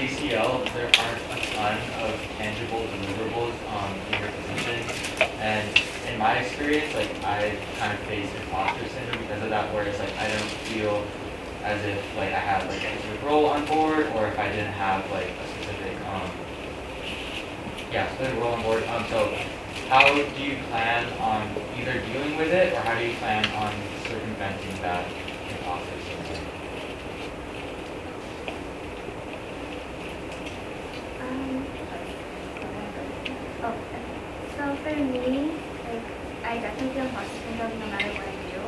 GCL, there aren't a ton of tangible deliverables in your position, and in my experience, like I kind of face imposter syndrome because of that, where it's like I don't feel as if like I have like a specific role on board, or if I didn't have like a specific specific role on board. So how do you plan on either dealing with it, or how do you plan on circumventing that imposter syndrome? So for me, like I definitely feel imposter syndrome no matter what I do.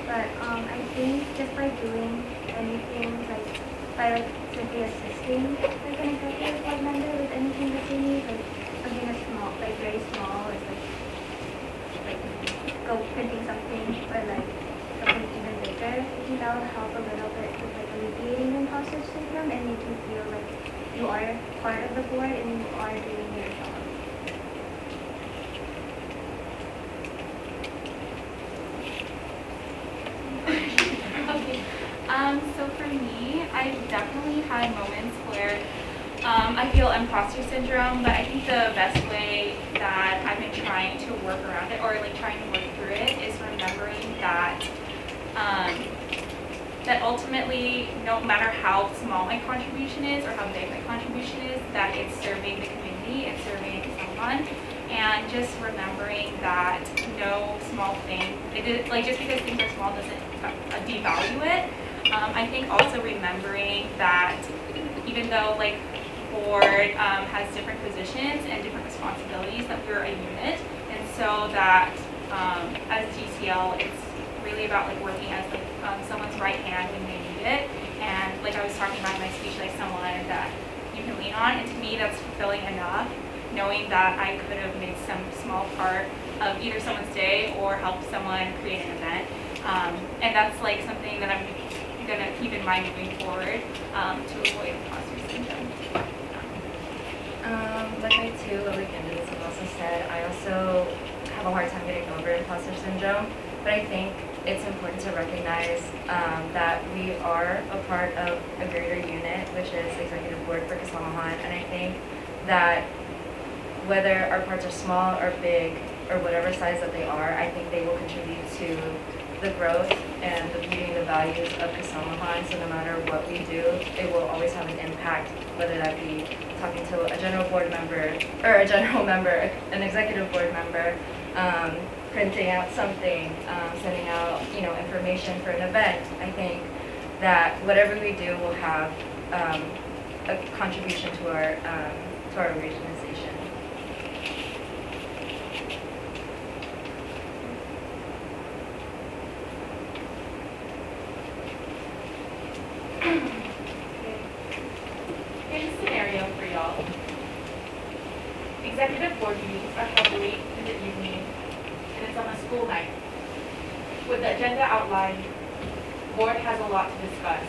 But I think just by doing anything, like by like simply assisting like an executive board member with anything that they need, like something as small, like very small, as like go printing something, or like something even bigger, I think that will help a little bit with like alleviating the imposter syndrome and make you feel like you are part of the board and you are doing your job. So for me, I've definitely had moments where I feel imposter syndrome, but I think the best way that I've been trying to work around it, or like trying to work through it, is remembering that that ultimately, no matter how small my contribution is or how big my contribution is, that it's serving the community and serving someone. And just remembering that no small thing, like just because things are small doesn't devalue it. I think also remembering that even though like board has different positions and different responsibilities, that we're a unit, and so that as GCL, it's really about like working as like someone's right hand when they need it. And like I was talking about in my speech, like someone that you can lean on, and to me that's fulfilling enough, knowing that I could have made some small part of either someone's day or helped someone create an event. And that's like something that I'm going to keep in mind moving forward to avoid imposter syndrome. Like I too, like candidates have also said, I also have a hard time getting over imposter syndrome, but I think it's important to recognize that we are a part of a greater unit, which is Executive Board for Kasamahan, and I think that whether our parts are small or big or whatever size that they are, I think they will contribute to the growth and the beauty and the values of Kasamahan. So no matter what we do, it will always have an impact, whether that be talking to a general board member or a general member, an executive board member, printing out something, sending out information for an event. I think that whatever we do will have a contribution to our organization. Here's a scenario for y'all. Executive board meetings are held late in the evening, and it's on a school night. With the agenda outlined, board has a lot to discuss.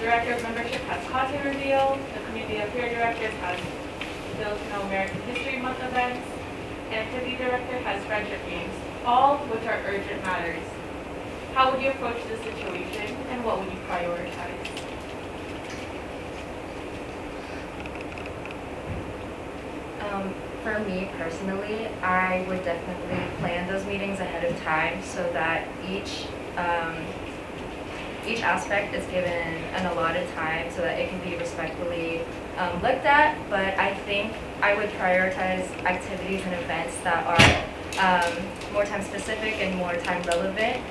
Director of membership has content reveal, the community affair directors has Filipino American History Month events, and activity director has friendship games, all of which are urgent matters. How would you approach this situation, and what would you prioritize? For me personally, I would definitely plan those meetings ahead of time so that each aspect is given an allotted time so that it can be respectfully looked at. But I think I would prioritize activities and events that are more time specific and more time relevant.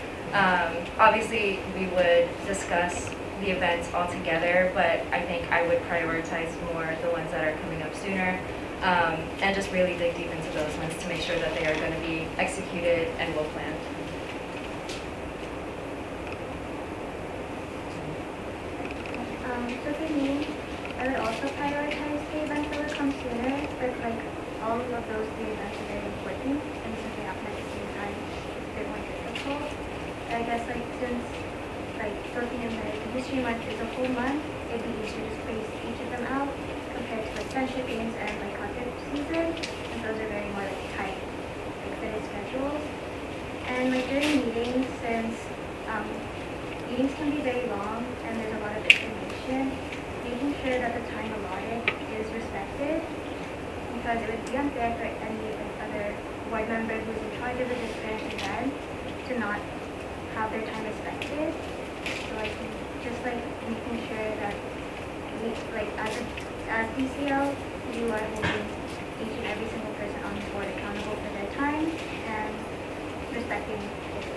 Obviously, we would discuss the events all together, but I think I would prioritize more the ones that are coming up sooner. And just really dig deep into those ones to make sure that they are going to be executed and well planned. So for me, I would also prioritize the events that would come sooner, but like all of those three events are very important, and since they happen at the same time, it's a bit more difficult. I guess like since like Philippine American History Month is a whole month, it'd be easier to space each of them out compared to like friendship games and like concert season, and those are very more like tight, like fitted schedules. And like during meetings, since meetings can be very long and there's a lot of information, making making sure that the time allotted is respected, because it would be unfair for any other board member who's in charge of a different event to not have their time respected. So I think just like making sure that we, like as PCL, you are holding each and every single person on the board accountable for their time and respecting difference.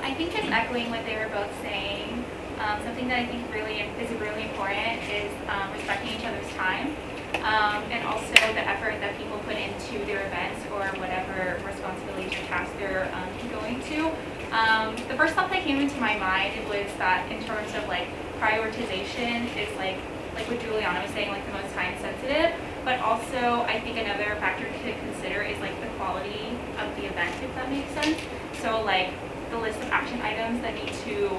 I think just echoing what they were both saying, something that I think is really important is respecting each other's time, and also the effort that people put into their events or whatever responsibilities or tasks they're going to. The first thought that came into my mind was that in terms of like prioritization is like what Juliana was saying, like the most time sensitive, but also I think another factor to consider is like the quality of the event, if that makes sense. So like the list of action items that need to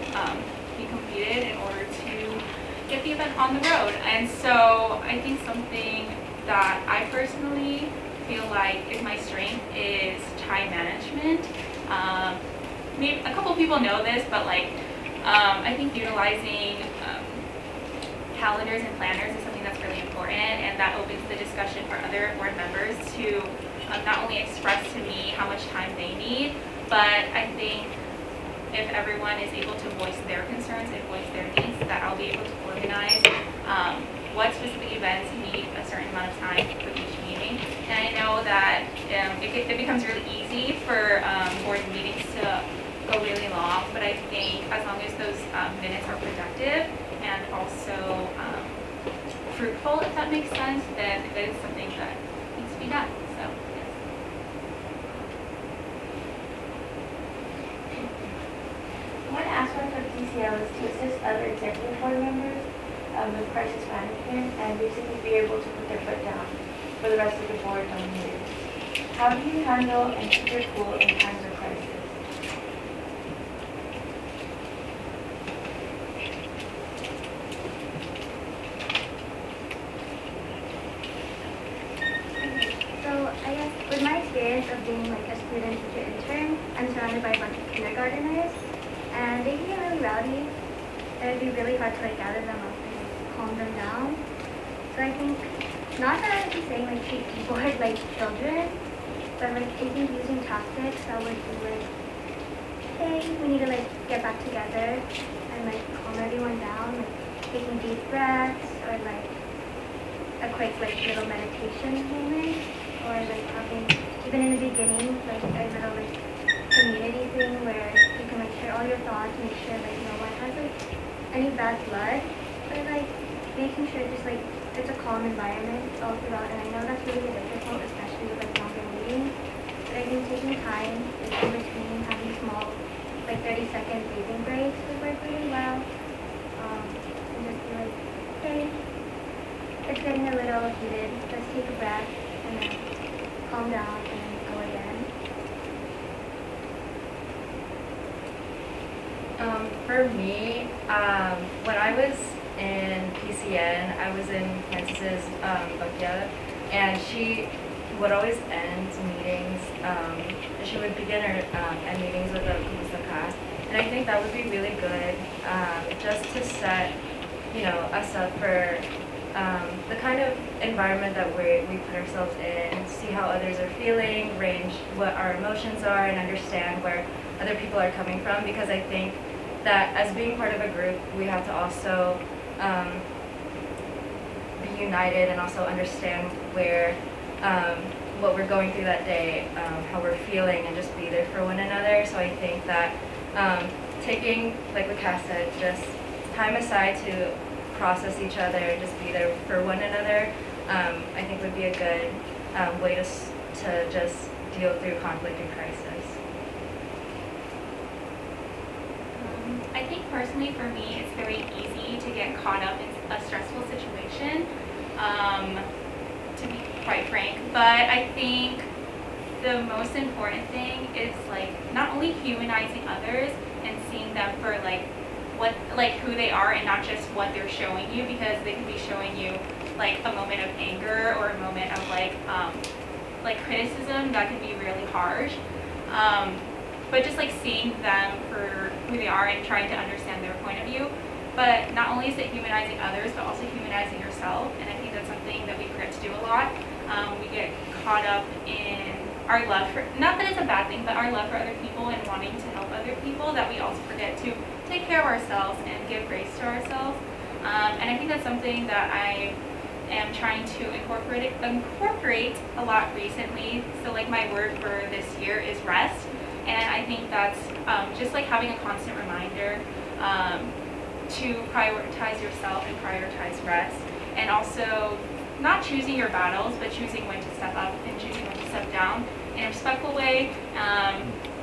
be completed in order to get the event on the road. And so I think something that I personally feel like is my strength is time management. Maybe a couple people know this, but like I think utilizing calendars and planners is something that's really important, and that opens the discussion for other board members to not only express to me how much time they need, but I think if everyone is able to voice their concerns and voice their needs, that I'll be able to organize what specific events need a certain amount of time for each meeting. And I know that it becomes really easy for board meetings to go really long, but I think as long as those minutes are productive and also fruitful, if that makes sense, then it is something that needs to be done. So, yes. One aspect of PCL is to assist other executive board members with crisis management and basically be able to put their foot down for the rest of the board when needed. How do you handle and keep your cool in times of crisis? So I guess with my experience of being like a student teacher intern, I'm surrounded by a bunch of kindergarteners, and they can get really rowdy. It would be really hard to like gather them up and like, calm them down. So I think, not that I would be saying like treat people like children, but like I think using tactics that would be like, hey, we need to like get back together and like calm everyone down, like taking deep breaths or like a quick like little meditation moment, or like having, even in the beginning, like a little like community thing where you can like share all your thoughts, make sure like no one has like any bad blood, but like making sure just like it's a calm environment all throughout. And I know that's really difficult, especially with like longer meetings, but I think taking time like, in between, having small like 30-second breathing breaks would work really well, and just be like, hey, it's getting a little heated, let's take a breath and then calm down and then go again. For me, when I was in PCN, I was in Francis's backyard, and she would always end meetings, she would begin her end meetings with a Kumusaka, and I think that would be really good, just to set, us up for the kind of environment that we put ourselves in, see how others are feeling, range what our emotions are, and understand where other people are coming from, because I think that as being part of a group, we have to also be united and also understand where what we're going through that day, how we're feeling, and just be there for one another. So I think that taking, like what Cass said, just time aside to process each other and just be there for one another, I think would be a good way to just deal through conflict and crisis. I think personally for me, it's very easy to get caught up in a stressful situation, to be quite frank. But I think the most important thing is like not only humanizing others and seeing them for who they are and not just what they're showing you, because they can be showing you like a moment of anger or a moment of like criticism that can be really harsh. But just like seeing them for who they are and trying to understand their point of view. but not only is it humanizing others, but also humanizing yourself. And I think that's something that we forget to do a lot. We get caught up in our love for, not that it's a bad thing, but our love for other people and wanting to help other people, that we also forget to take care of ourselves and give grace to ourselves. And I think that's something that I am trying to incorporate a lot recently. So like my word for this year is rest. And I think that's just like having a constant reminder to prioritize yourself and prioritize rest. And also not choosing your battles, but choosing when to step up and choosing when to step down in a respectful way.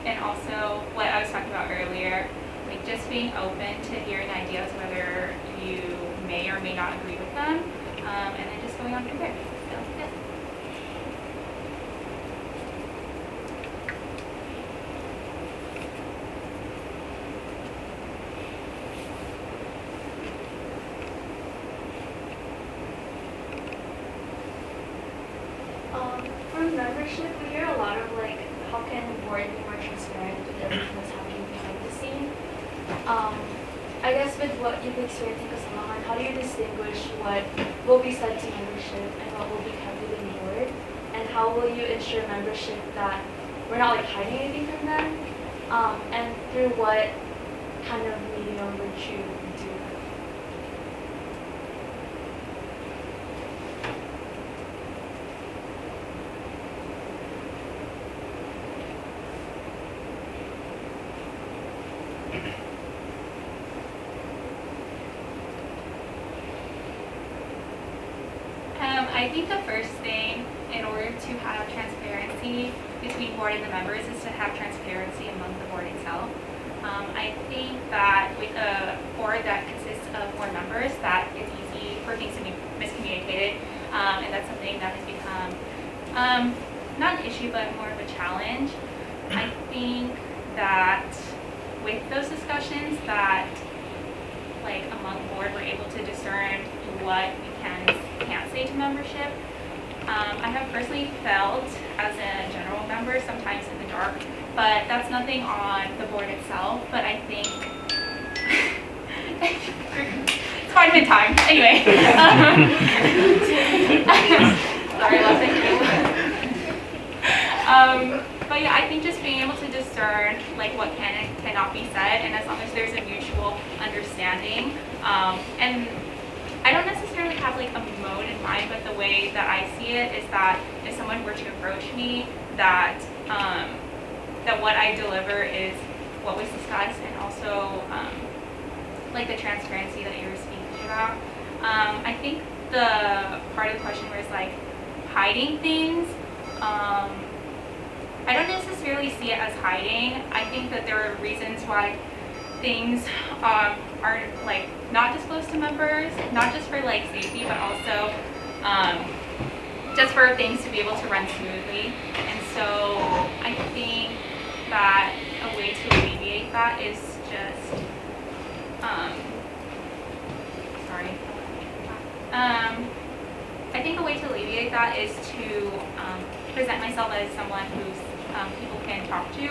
And also what I was talking about earlier, like just being open to hearing ideas, whether you may or may not agree with them, and then just going on from there. So, yeah. For membership, we hear a lot of like, how can board be more transparent with everything that's happening behind the scene? I guess with what you've experienced in Kasamahan, how do you distinguish what will be said to membership and what will be kept within the board? And how will you ensure membership that we're not like hiding anything from them? And through what kind of medium would you do that? I think the first thing in order to have transparency between board and the members is to have transparency among the board itself. I think that with a board that consists of more members, that it's easy for things to be miscommunicated, and that's something that has become not an issue but more of a challenge. I think that with those discussions that like among board we're able to discern what we can and can't say to membership. I have personally felt as a general member sometimes in the dark, but that's nothing on the board itself, but I think it's quite a bit of time. Anyway. Sorry, last but yeah, I think just being able to discern like what can and cannot be said, and as long as there's a mutual understanding, and I don't necessarily have like a mode in mind, but the way that I see it is that if someone were to approach me, that that what I deliver is what was discussed, and also like the transparency that you were speaking about. I think the part of the question where it's like hiding things, I don't necessarily see it as hiding. I think that there are reasons why things are like not disclosed to members, not just for like safety, but also just for things to be able to run smoothly. And so I think that a way to alleviate that is just I think a way to alleviate that is to present myself as someone who's people can talk to,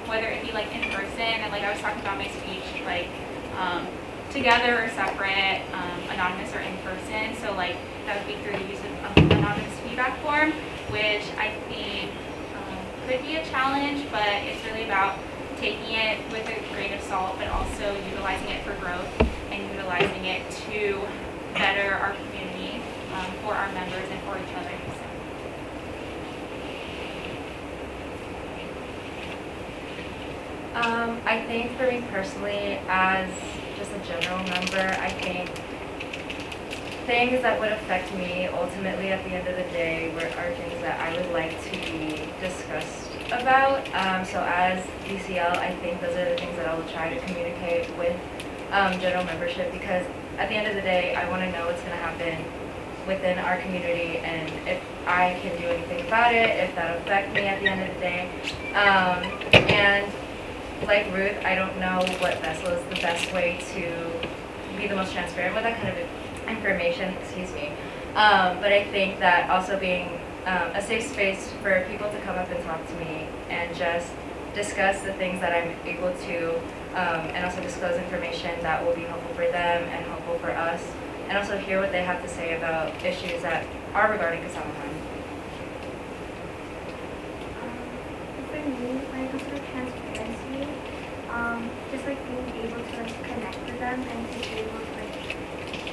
whether it be like in person, and like I was talking about my speech, like together or separate, anonymous or in person. So like that would be through the use of anonymous feedback form, which I think could be a challenge, but it's really about taking it with a grain of salt, but also utilizing it for growth and utilizing it to better our community, for our members and for each other. I think for me personally, as just a general member, I think things that would affect me ultimately at the end of the day are things that I would like to be discussed about. So as DCL, I think those are the things that I will try to communicate with general membership, because at the end of the day, I want to know what's going to happen within our community, and if I can do anything about it, if that'll affect me at the end of the day. And like Ruth, I don't know what vessel is the best way to be the most transparent with that kind of information, excuse me. But I think that also being a safe space for people to come up and talk to me and just discuss the things that I'm able to, and also disclose information that will be helpful for them and helpful for us, and also hear what they have to say about issues that are regarding Kasamahan. For me, when it comes to transparency, just like being able to like connect with them and to be able to like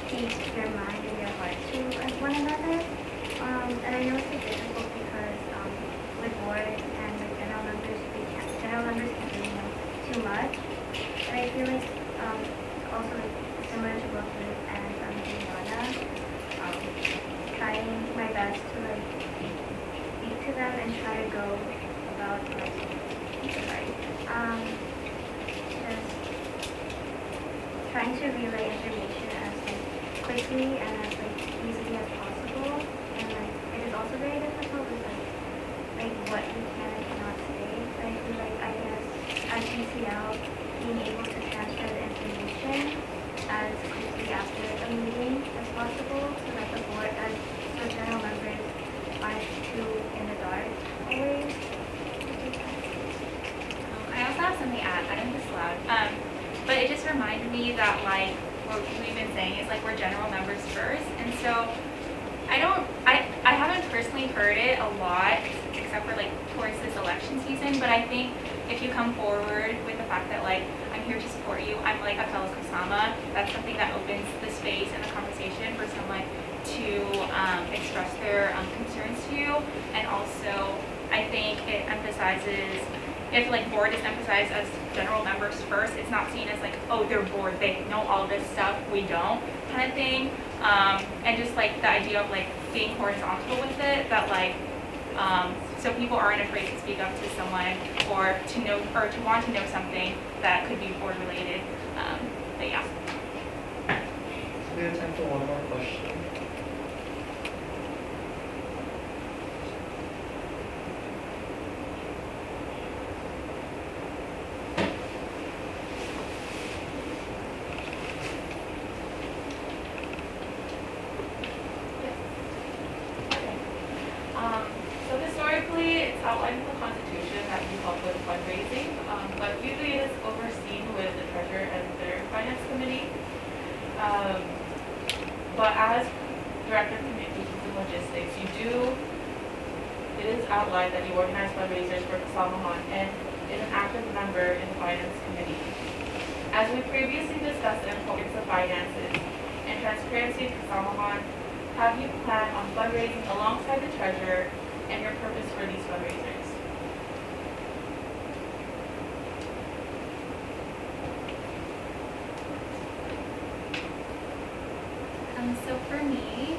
speak their mind and their heart to like one another. And I know it's like, difficult because with board and like general members, general members can't really know too much. And I feel like also like similar to both Liz and Juliana, trying my best to like speak to them and try to go about like just trying to relay information as like quickly and as like easily as possible. And like it is also very difficult with like what you can and cannot say. But I feel like I guess as DCL being able to transfer the information as quickly after a meeting as possible so that the board as the general members aren't too in the dark always. I also have something to add. I don't think it's loud. But it just reminded me that like what we've been saying is like we're general members first, and so I haven't personally heard it a lot except for like towards this election season. But I think if you come forward with the fact that like I'm here to support you, I'm like a fellow Kasama, that's something that opens the space and the conversation for someone to express their concerns to you, and also I think it emphasizes. If like board is emphasized as general members first, it's not seen as like, oh, they're board, they know all this stuff, we don't, kind of thing. And just like the idea of like being horizontal with it, that like, so people aren't afraid to speak up to someone or to know or to want to know something that could be board related. But yeah. We have time for one more question. So historically, it's outlined in the Constitution that you help with fundraising, but usually it is overseen with the Treasurer and their Finance Committee. But as Director of Communications and Logistics, it is outlined that you organize fundraisers for Kasamahan and is an active member in the Finance Committee. As we previously discussed the importance of finances and transparency in Kasamahan, have you planned on fundraising alongside the Treasurer and your purpose for these fundraisers? So for me,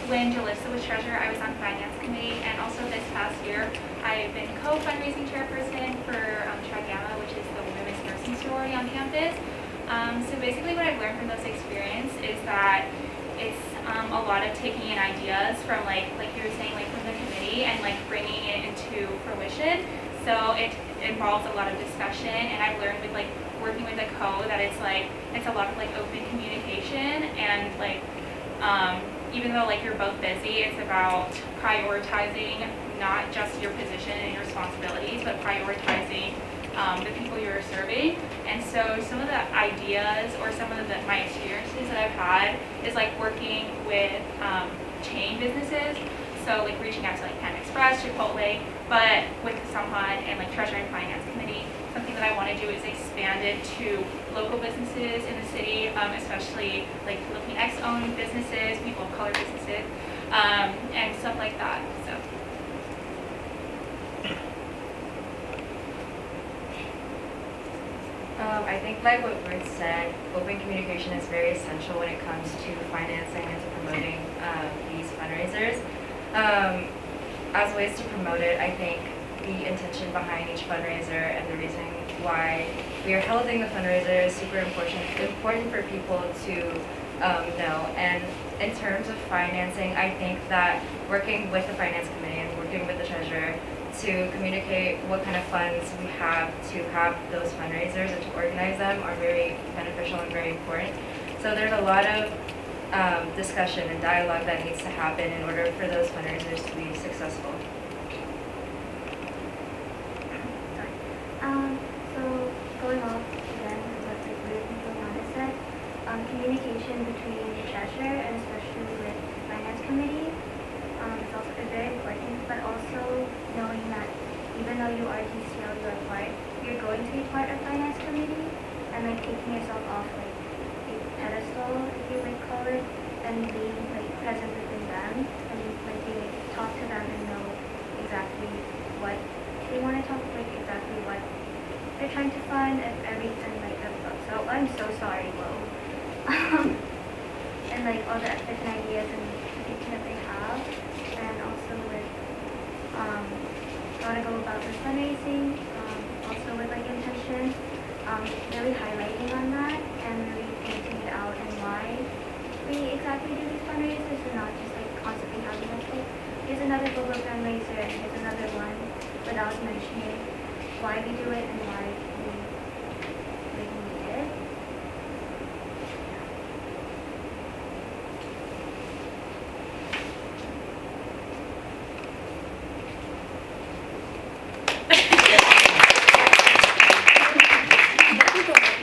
when Jalissa was treasurer, I was on finance committee, and also this past year, I've been co-fundraising chairperson for Tri Gamma, which is the women's nursing sorority on campus. So basically what I've learned from this experience is that it's a lot of taking in ideas from like you were saying, like from the committee and like bringing it into fruition. So it involves a lot of discussion, and I've learned with like working with the co that it's a lot of like open communication, and like even though like you're both busy, it's about prioritizing not just your position and your responsibilities, but prioritizing the people you're serving. And so some of the ideas or some of my experiences that I've had is like working with chain businesses. So like reaching out to like Pan Express, Chipotle, but with Samhan and like Treasury and Finance Committee, something that I want to do is expand it to local businesses in the city, especially like Latinx-owned businesses, people of color businesses, and stuff like that. So. I think like what Ruth said, open communication is very essential when it comes to financing and to promoting these fundraisers. As ways to promote it, I think the intention behind each fundraiser and the reason why we are holding the fundraiser is super important for people to know. And in terms of financing, I think that working with the finance committee and working with the treasurer to communicate what kind of funds we have to have those fundraisers and to organize them are very beneficial and very important. So there's a lot of discussion and dialogue that needs to happen in order for those fundraisers to be successful. communication between the treasurer and especially with finance committee is also very important, but also knowing that even though you are DCL, you're going to be part of finance committee, and like taking yourself off like a pedestal, if you would call it, and being like present within them, and like you like, talk to them and know exactly what they want to talk, like exactly what they're trying to fund and everything like that. So I'm so sorry, Lo. And like all the different ideas and everything that they have, and also with how to go about the fundraising, also with like intention, really highlighting on that and really pointing it out and why we exactly do these fundraisers and not just like constantly having us like here's another global fundraiser and here's another one without mentioning why we do it and why